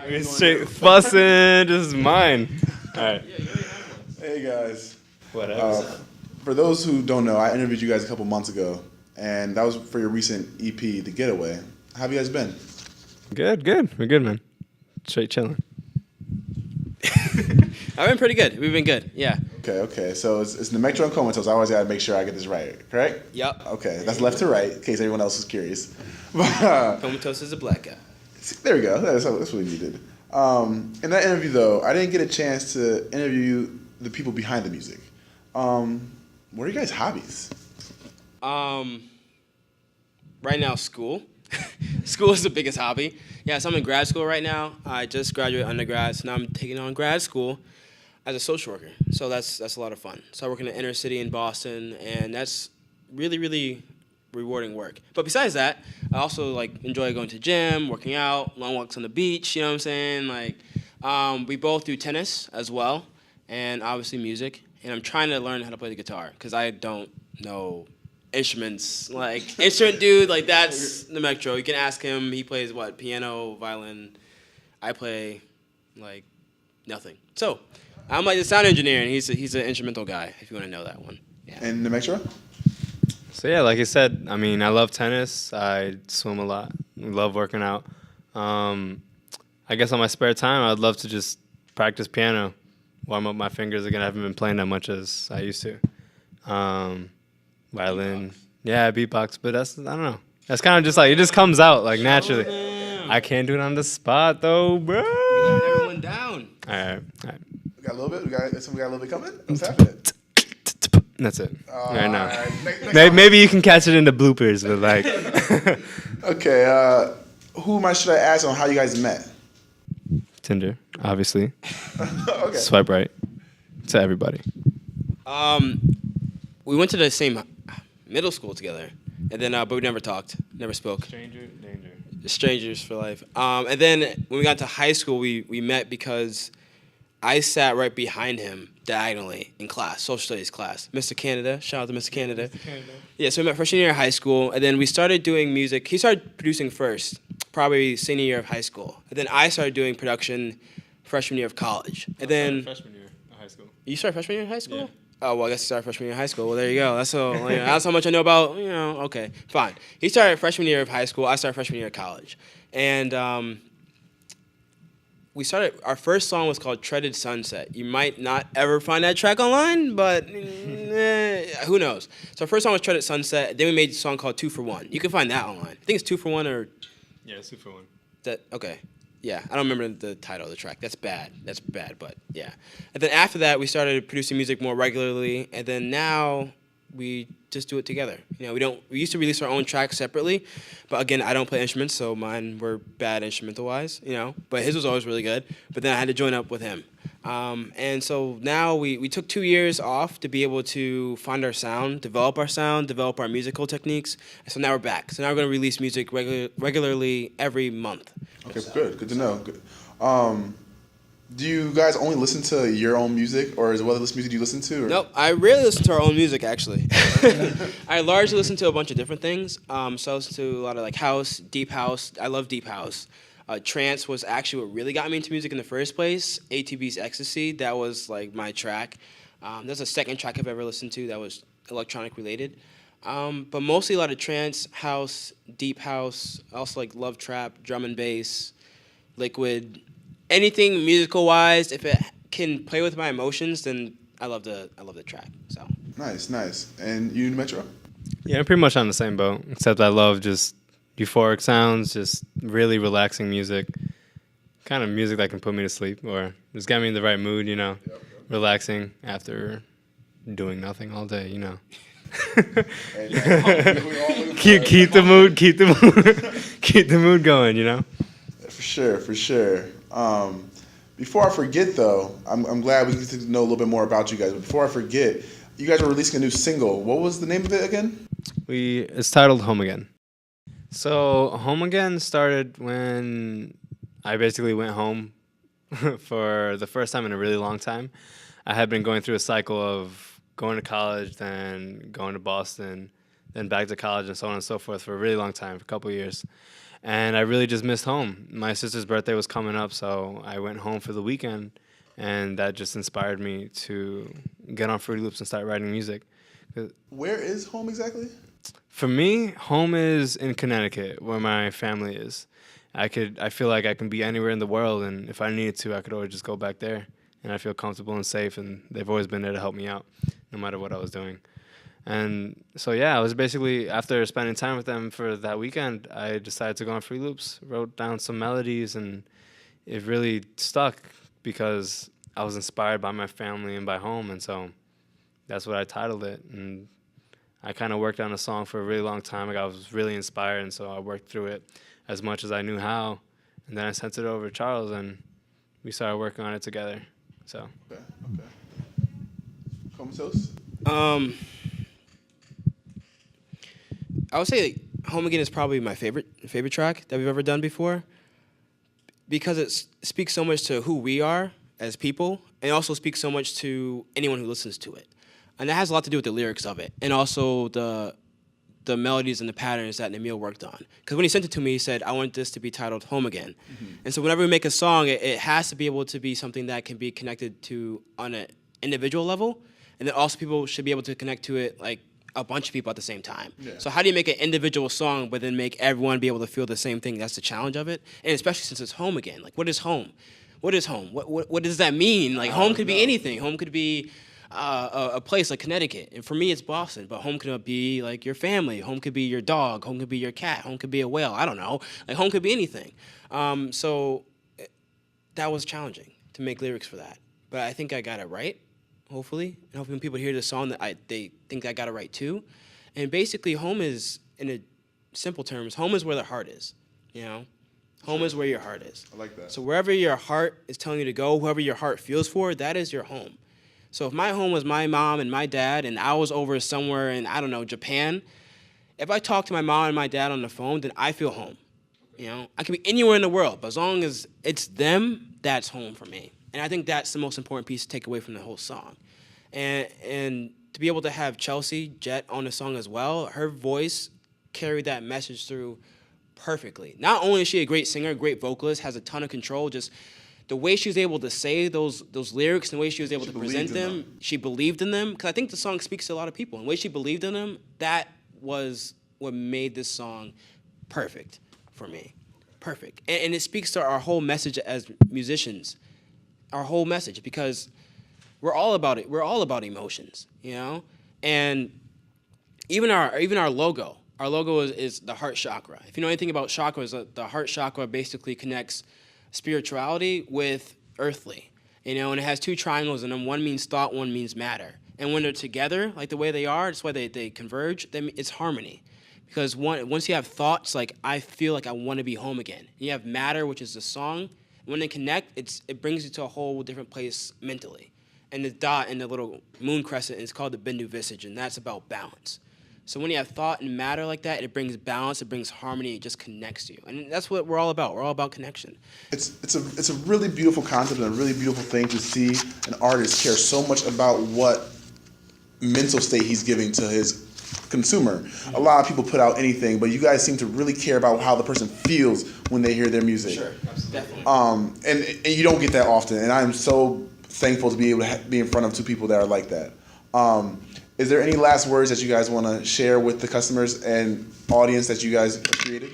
Straight fussing. This is mine. All right. Hey guys. Whatever. For those who don't know, I interviewed you guys a couple months ago, and that was for your recent EP, The Getaway. How have you guys been? Good. We're good, man. Straight chilling. I've been pretty good. We've been good. Yeah. Okay. So it's Nemectro and Comatose. I always gotta make sure I get this right, correct? Yep. Okay, that's left to right, in case everyone else is curious. Comatose is a black guy. There we go. That's what we needed. In that interview, though, I didn't get a chance to interview the people behind the music. What are you guys' hobbies? Right now, school. School is the biggest hobby. Yeah, so I'm in grad school right now. I just graduated undergrad, so now I'm taking on grad school as a social worker. So that's a lot of fun. So I work in the inner city in Boston, and that's really, really rewarding work. But besides that, I also enjoy going to the gym, working out, long walks on the beach. You know what I'm saying? We both do tennis as well, and obviously music. And I'm trying to learn how to play the guitar because I don't know instruments. Instrument dude, that's Nemectro. You can ask him. He plays piano, violin. I play nothing. So I'm the sound engineer, and he's an instrumental guy. If you want to know that one. Yeah. And Nemectro? So yeah, like you said, I mean, I love tennis. I swim a lot. I love working out. I guess on my spare time, I'd love to just practice piano, warm up my fingers again. I haven't been playing that much as I used to. Violin, yeah, beatbox, but I don't know. That's kind of just it just comes out naturally. I can't do it on the spot though, bro. You let everyone down. All right. We got a little bit. We got a little bit coming. What's happening? That's it. All right now. Right. Maybe you can catch it in the bloopers, but Okay. Should I ask on how you guys met? Tinder, obviously. Okay. Swipe right to everybody. We went to the same middle school together, and then but we never talked, never spoke. Stranger danger. Strangers for life. And then when we got to high school, we met because I sat right behind him diagonally in class, social studies class. Mr. Canada, shout out to Mr. Canada. Mr. Canada. Yeah, so we met freshman year of high school, and then we started doing music. He started producing first, probably senior year of high school. And then I started doing production freshman year of college. And then freshman year of high school. You started freshman year of high school? Yeah. Oh, well, I guess he started freshman year of high school. Well, there you go. That's how much I know about, okay, fine. He started freshman year of high school. I started freshman year of college. And our first song was called Treaded Sunset. You might not ever find that track online, but who knows? So our first song was Treaded Sunset. Then we made a song called 2 for 1. You can find that online. I think it's 2 for 1 or... Yeah, it's 2 for 1. Okay. Yeah, I don't remember the title of the track. That's bad, but yeah. And then after that, we started producing music more regularly, and then now we just do it together. We used to release our own tracks separately, but again, I don't play instruments, so mine were bad instrumental-wise, but his was always really good. But then I had to join up with him. And so now we took 2 years off to be able to find our sound, develop our musical techniques. And so now we're back. So now we're going to release music regularly every month. Okay, good to know. Good. Do you guys only listen to your own music, or is it what other music do you listen to? Or? Nope, I rarely listen to our own music, actually. I largely listen to a bunch of different things. So I listen to a lot of house, deep house. I love deep house. Trance was actually what really got me into music in the first place. ATB's Ecstasy, that was my track. That's the second track I've ever listened to that was electronic related. But mostly a lot of trance, house, deep house. I also love trap, drum and bass, liquid. Anything musical wise, if it can play with my emotions, then I love the track. So Nice. And you, Metro? Yeah, I'm pretty much on the same boat, except I love just euphoric sounds, just really relaxing music, kind of music that can put me to sleep or just get me in the right mood, relaxing after doing nothing all day, keep the mood going, For sure. Before I forget, though, I'm glad we get to know a little bit more about you guys. But before I forget, you guys are releasing a new single. What was the name of it again? It's titled Home Again. So Home Again started when I basically went home for the first time in a really long time. I had been going through a cycle of going to college, then going to Boston, then back to college, and so on and so forth for a really long time, for a couple of years. and I really just missed home. My sister's birthday was coming up, so I went home for the weekend, and that just inspired me to get on Fruity Loops and start writing music. Where is home exactly? For me, home is in Connecticut, where my family is. I feel like I can be anywhere in the world, and if I needed to, I could always just go back there, and I feel comfortable and safe, and they've always been there to help me out, no matter what I was doing. And so yeah, I was basically, after spending time with them for that weekend, I decided to go on Free Loops, wrote down some melodies, and it really stuck because I was inspired by my family and by home, and so that's what I titled it. And I kind of worked on a song for a really long time. Like I was really inspired, and so I worked through it as much as I knew how, and then I sent it over to Charles, and we started working on it together. So. Okay. Comatose? I would say Home Again is probably my favorite track that we've ever done before, because it speaks so much to who we are as people, and also speaks so much to anyone who listens to it. And that has a lot to do with the lyrics of it, and also the melodies and the patterns that Namil worked on. Because when he sent it to me, he said, I want this to be titled Home Again. Mm-hmm. And so whenever we make a song, it has to be able to be something that can be connected to on an individual level, and then also people should be able to connect to it like a bunch of people at the same time. Yeah. So how do you make an individual song but then make everyone be able to feel the same thing? That's the challenge of it. And especially since it's home again. Like, what is home? What is home? What does that mean? Like, home could be anything. Home could be a place like Connecticut. And for me, it's Boston. But home could be like your family. Home could be your dog. Home could be your cat. Home could be a whale. I don't know. Like, home could be anything. So that was challenging to make lyrics for that. But I think I got it right. Hopefully, and hopefully when people hear this song, they think I got it right too. And basically, home is, in a simple terms, home is where the heart is. You know, home is where your heart is. I like that. So wherever your heart is telling you to go, whoever your heart feels for, that is your home. So if my home was my mom and my dad, and I was over somewhere in, I don't know, Japan, if I talk to my mom and my dad on the phone, then I feel home. You know, I could be anywhere in the world, but as long as it's them, that's home for me. And I think that's the most important piece to take away from the whole song. And to be able to have Chelsea Jet on the song as well, her voice carried that message through perfectly. Not only is she a great singer, great vocalist, has a ton of control, just the way she was able to say those lyrics and the way she was able to present them, she believed in them. Because I think the song speaks to a lot of people. And the way she believed in them, that was what made this song perfect for me. Perfect. And it speaks to our whole message as musicians. Our whole message, because we're all about it. We're all about emotions, you know? And even our logo. Our logo is the heart chakra. If you know anything about chakras, the heart chakra basically connects spirituality with earthly, you know? And it has two triangles in them. One means thought, one means matter. And when they're together, like the way they are, that's why they converge, then it's harmony. Because once you have thoughts, like, I feel like I want to be home again. And you have matter, which is the song. When they connect, it brings you to a whole different place mentally. And the dot and the little moon crescent is called the Bindu Visage, and that's about balance. So when you have thought and matter like that, it brings balance, it brings harmony, it just connects you. And that's what we're all about. We're all about connection. It's a really beautiful concept and a really beautiful thing to see an artist care so much about what mental state he's giving to his consumer. A lot of people put out anything, but you guys seem to really care about how the person feels when they hear their music. Sure, definitely. And you don't get that often, and I'm so thankful to be able to be in front of two people that are like that. Is there any last words that you guys want to share with the customers and audience that you guys created?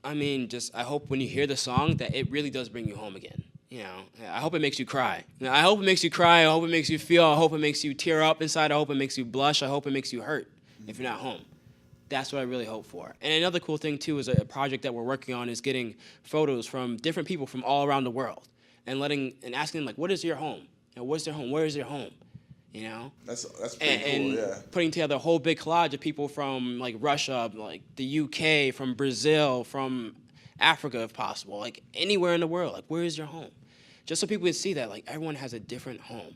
I mean, I hope when you hear the song that it really does bring you home again. You know, I hope it makes you cry. I hope it makes you cry. I hope it makes you feel. I hope it makes you tear up inside. I hope it makes you blush. I hope it makes you hurt if you're not home. That's what I really hope for. And another cool thing, too, is a project that we're working on is getting photos from different people from all around the world and asking them, like, what is your home? You know, what's their home? Where is their home? You know? That's pretty cool, yeah. Putting together a whole big collage of people from, like, Russia, like the UK, from Brazil, from Africa, if possible, like anywhere in the world. Like, where is your home? Just so people can see that, like, everyone has a different home.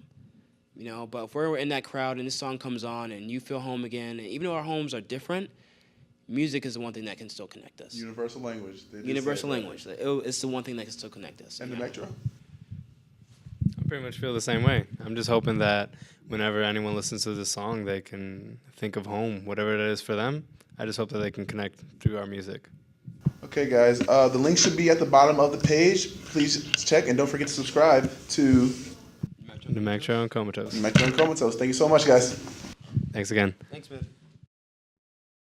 You know, but if we're in that crowd and this song comes on and you feel home again, and even though our homes are different, music is the one thing that can still connect us. Universal language. Universal language. It's the one thing that can still connect us. And Nemectro? I pretty much feel the same way. I'm just hoping that whenever anyone listens to this song, they can think of home, whatever it is for them. I just hope that they can connect through our music. Okay. Okay, guys. The link should be at the bottom of the page. Please check and don't forget to subscribe to Nemectro and Comatose. Nemectro and Comatose. Thank you so much, guys. Thanks again. Thanks, man.